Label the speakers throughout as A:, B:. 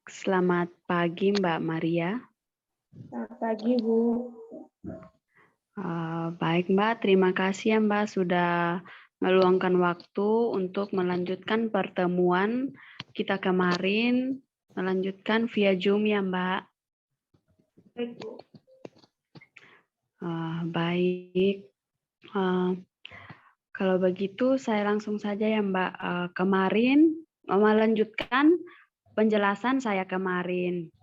A: Selamat pagi, Mbak Maria.
B: Selamat pagi, Bu.
A: Baik, Mbak. Terima kasih ya, Mbak, sudah meluangkan waktu untuk melanjutkan pertemuan kita kemarin, melanjutkan via Zoom ya, Mbak.
B: Baik, Bu.
A: Baik. Kalau begitu, saya langsung saja ya, Mbak. Kemarin melanjutkan penjelasan saya kemarin.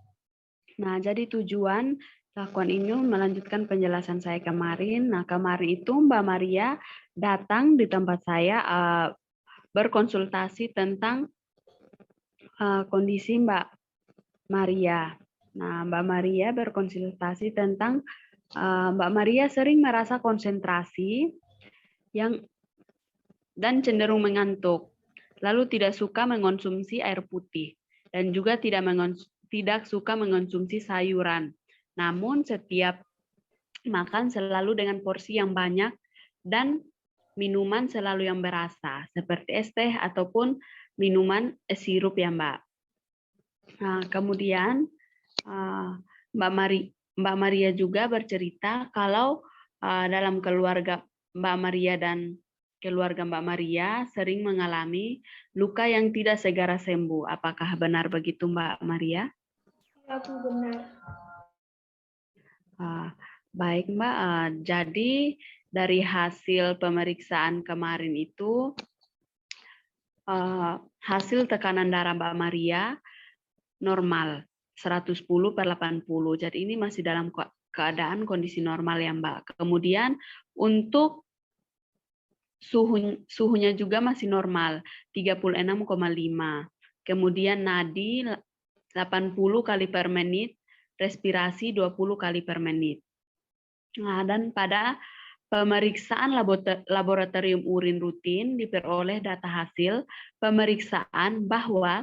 A: Nah, jadi tujuan lakukan ini melanjutkan penjelasan saya kemarin. Nah, kemarin itu Mbak Maria datang di tempat saya berkonsultasi tentang kondisi Mbak Maria. Nah, Mbak Maria berkonsultasi tentang Mbak Maria sering merasa konsentrasi dan cenderung mengantuk, lalu tidak suka mengonsumsi air putih, dan juga tidak suka mengonsumsi sayuran. Namun setiap makan selalu dengan porsi yang banyak dan minuman selalu yang berasa, seperti es teh ataupun minuman sirup ya Mbak. Nah, kemudian Mbak Maria juga bercerita kalau dalam keluarga Mbak Maria dan keluarga Mbak Maria sering mengalami luka yang tidak segera sembuh. Apakah benar begitu Mbak Maria?
B: Ya, Bu, benar.
A: Baik Mbak, jadi dari hasil pemeriksaan kemarin itu hasil tekanan darah Mbak Maria normal 110/80. Jadi ini masih dalam keadaan kondisi normal ya Mbak. Kemudian untuk suhunya juga masih normal 36,5. Kemudian nadi 80 kali per menit, respirasi 20 kali per menit. Nah, dan pada pemeriksaan laboratorium urin rutin diperoleh data hasil pemeriksaan bahwa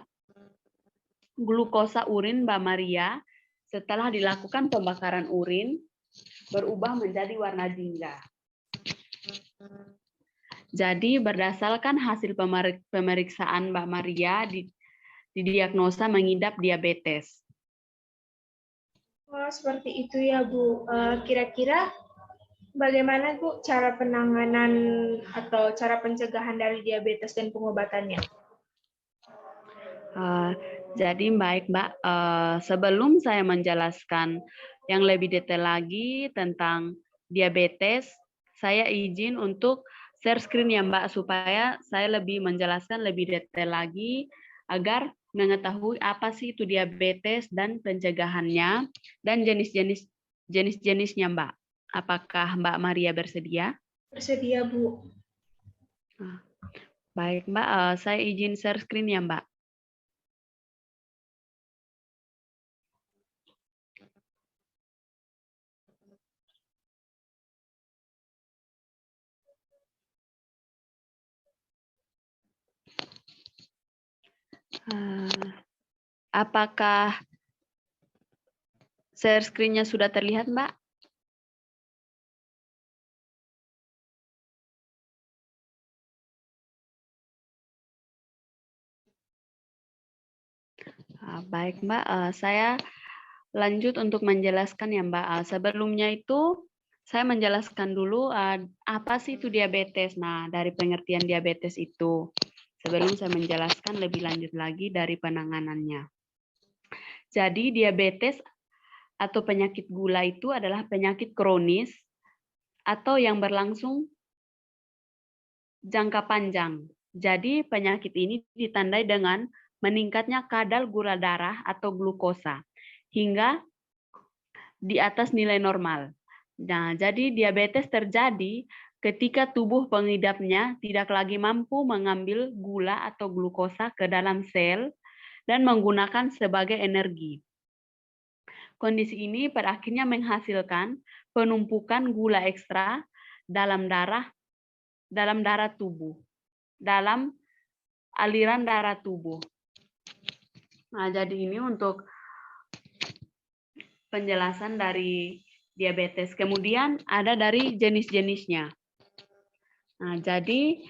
A: glukosa urin Mbak Maria setelah dilakukan pembakaran urin berubah menjadi warna jingga. Jadi berdasarkan hasil pemeriksaan Mbak Maria didiagnosa mengidap diabetes.
B: Oh, seperti itu ya, Bu. Kira-kira bagaimana, Bu, cara penanganan atau cara pencegahan dari diabetes dan pengobatannya?
A: Jadi baik Mbak, sebelum saya menjelaskan yang lebih detail lagi tentang diabetes, saya izin untuk share screen ya Mbak, supaya saya lebih menjelaskan lebih detail lagi agar mengetahui apa sih itu diabetes dan pencegahannya dan jenis-jenisnya Mbak. Apakah Mbak Maria bersedia?
B: Bersedia, Bu.
A: Baik Mbak, saya izin share screen ya Mbak. Apakah share screen-nya sudah terlihat, Mbak? Baik, Mbak. Saya lanjut untuk menjelaskan ya, Mbak. Sebelumnya itu saya menjelaskan dulu apa sih itu diabetes. Nah, dari pengertian diabetes itu. Sebelum saya menjelaskan lebih lanjut lagi dari penanganannya. Jadi diabetes atau penyakit gula itu adalah penyakit kronis atau yang berlangsung jangka panjang. Jadi penyakit ini ditandai dengan meningkatnya kadar gula darah atau glukosa hingga di atas nilai normal. Nah, jadi diabetes terjadi ketika tubuh pengidapnya tidak lagi mampu mengambil gula atau glukosa ke dalam sel dan menggunakan sebagai energi. Kondisi ini pada akhirnya menghasilkan penumpukan gula ekstra dalam darah tubuh, dalam aliran darah tubuh. Nah, jadi ini untuk penjelasan dari diabetes. Kemudian ada dari jenis-jenisnya. Nah, jadi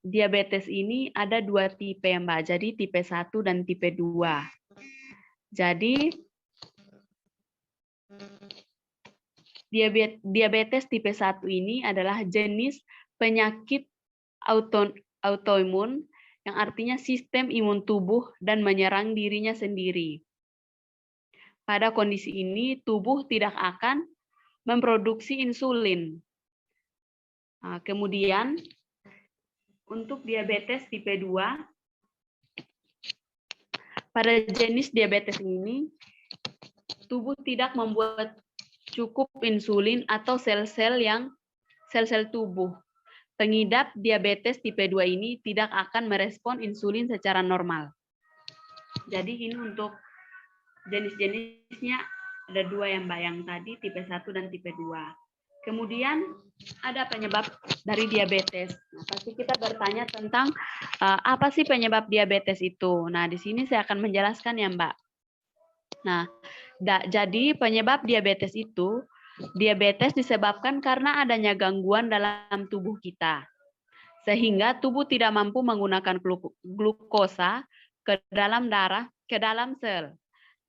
A: diabetes ini ada 2 tipe ya Mbak. Jadi tipe 1 dan tipe 2. Jadi diabetes tipe 1 ini adalah jenis penyakit autoimun yang artinya sistem imun tubuh dan menyerang dirinya sendiri. Pada kondisi ini tubuh tidak akan memproduksi insulin. Nah, kemudian untuk diabetes tipe 2, pada jenis diabetes ini, tubuh tidak membuat cukup insulin atau sel-sel tubuh. Pengidap diabetes tipe 2 ini tidak akan merespon insulin secara normal. Jadi ini untuk jenis-jenisnya ada 2 yang Mbak, yang tadi tipe 1 dan tipe 2. Kemudian ada penyebab dari diabetes. Nah, pasti kita bertanya tentang apa sih penyebab diabetes itu. Nah, di sini saya akan menjelaskan ya Mbak. Nah, jadi penyebab diabetes itu, diabetes disebabkan karena adanya gangguan dalam tubuh kita. Sehingga tubuh tidak mampu menggunakan glukosa ke dalam darah, ke dalam sel.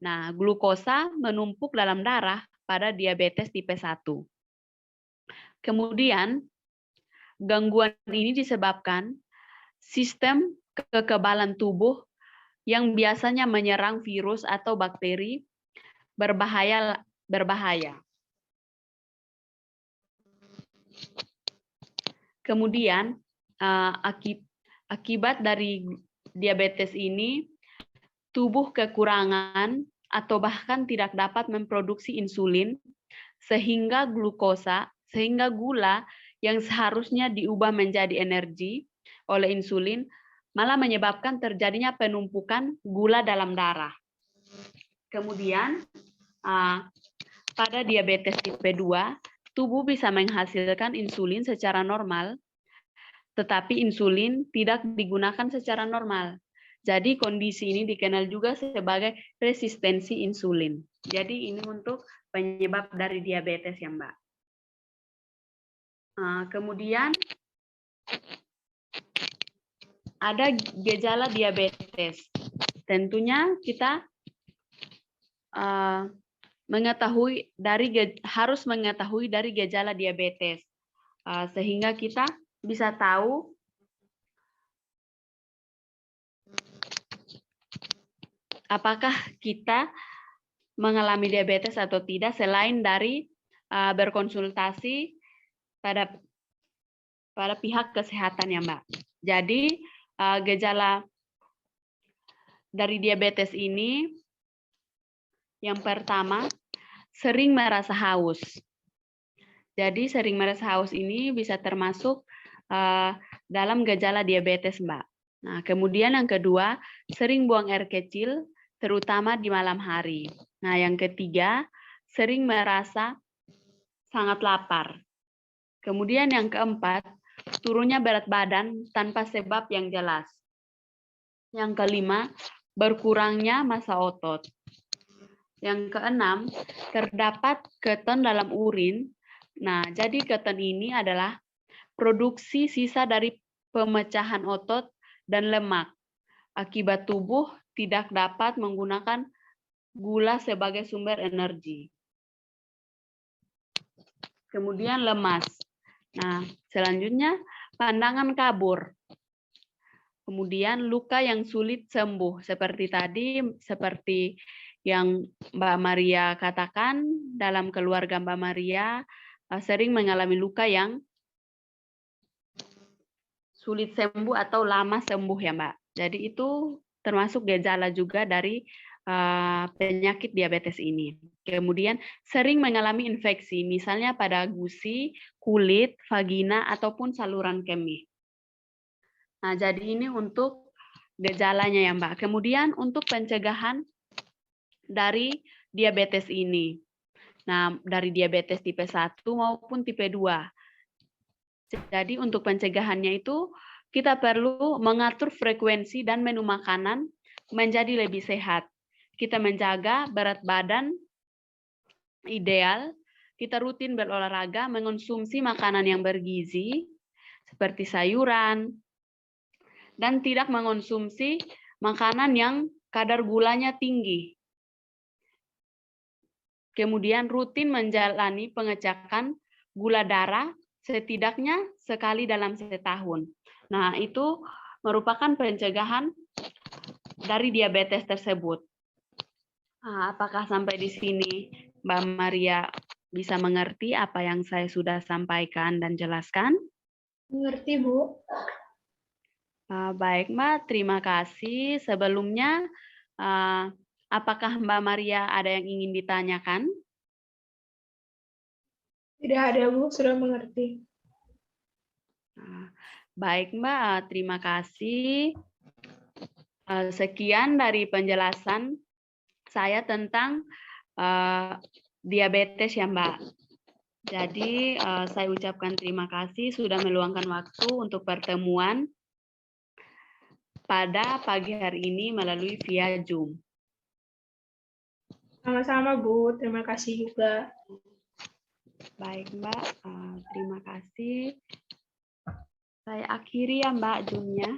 A: Nah, glukosa menumpuk dalam darah pada diabetes tipe 1. Kemudian, gangguan ini disebabkan sistem kekebalan tubuh yang biasanya menyerang virus atau bakteri berbahaya. Kemudian, akibat dari diabetes ini, tubuh kekurangan atau bahkan tidak dapat memproduksi insulin, sehingga gula yang seharusnya diubah menjadi energi oleh insulin malah menyebabkan terjadinya penumpukan gula dalam darah. Kemudian pada diabetes tipe 2, tubuh bisa menghasilkan insulin secara normal, tetapi insulin tidak digunakan secara normal. Jadi kondisi ini dikenal juga sebagai resistensi insulin. Jadi ini untuk penyebab dari diabetes ya Mbak. Kemudian ada gejala diabetes. Tentunya kita harus mengetahui dari gejala diabetes, sehingga kita bisa tahu apakah kita mengalami diabetes atau tidak, selain dari berkonsultasi pada pihak kesehatan ya Mbak. Jadi gejala dari diabetes ini, yang pertama, sering merasa haus. Jadi sering merasa haus ini bisa termasuk dalam gejala diabetes Mbak. Nah, kemudian yang kedua, sering buang air kecil, terutama di malam hari. Nah, yang ketiga, sering merasa sangat lapar. Kemudian yang keempat, turunnya berat badan tanpa sebab yang jelas. Yang kelima, berkurangnya massa otot. Yang keenam, terdapat keton dalam urin. Nah, jadi keton ini adalah produksi sisa dari pemecahan otot dan lemak. Akibat tubuh tidak dapat menggunakan gula sebagai sumber energi. Kemudian lemas. Nah, selanjutnya pandangan kabur. Kemudian luka yang sulit sembuh. Seperti yang Mbak Maria katakan, dalam keluarga Mbak Maria sering mengalami luka yang sulit sembuh atau lama sembuh ya Mbak. Jadi itu termasuk gejala juga dari penyakit diabetes ini. Kemudian sering mengalami infeksi, misalnya pada gusi, kulit, vagina, ataupun saluran kemih. Nah, jadi ini untuk gejalanya ya Mbak. Kemudian untuk pencegahan dari diabetes ini. Nah, dari diabetes tipe 1 maupun tipe 2. Jadi untuk pencegahannya itu kita perlu mengatur frekuensi dan menu makanan menjadi lebih sehat. Kita menjaga berat badan ideal, kita rutin berolahraga, mengonsumsi makanan yang bergizi, seperti sayuran, dan tidak mengonsumsi makanan yang kadar gulanya tinggi. Kemudian rutin menjalani pengecekan gula darah setidaknya sekali dalam setahun. Nah, itu merupakan pencegahan dari diabetes tersebut. Nah, apakah sampai di sini Mbak Maria bisa mengerti apa yang saya sudah sampaikan dan jelaskan?
B: Mengerti, Bu.
A: Baik, Mbak. Terima kasih. Sebelumnya, apakah Mbak Maria ada yang ingin ditanyakan?
B: Tidak ada, Bu. Sudah mengerti.
A: Baik, Mbak. Terima kasih. Sekian dari penjelasan saya tentang diabetes ya, Mbak. Jadi, saya ucapkan terima kasih sudah meluangkan waktu untuk pertemuan pada pagi hari ini melalui via Zoom.
B: Sama-sama, Bu. Terima kasih juga.
A: Baik, Mbak. Terima kasih. Saya akhiri ya, Mbak, Zoom-nya.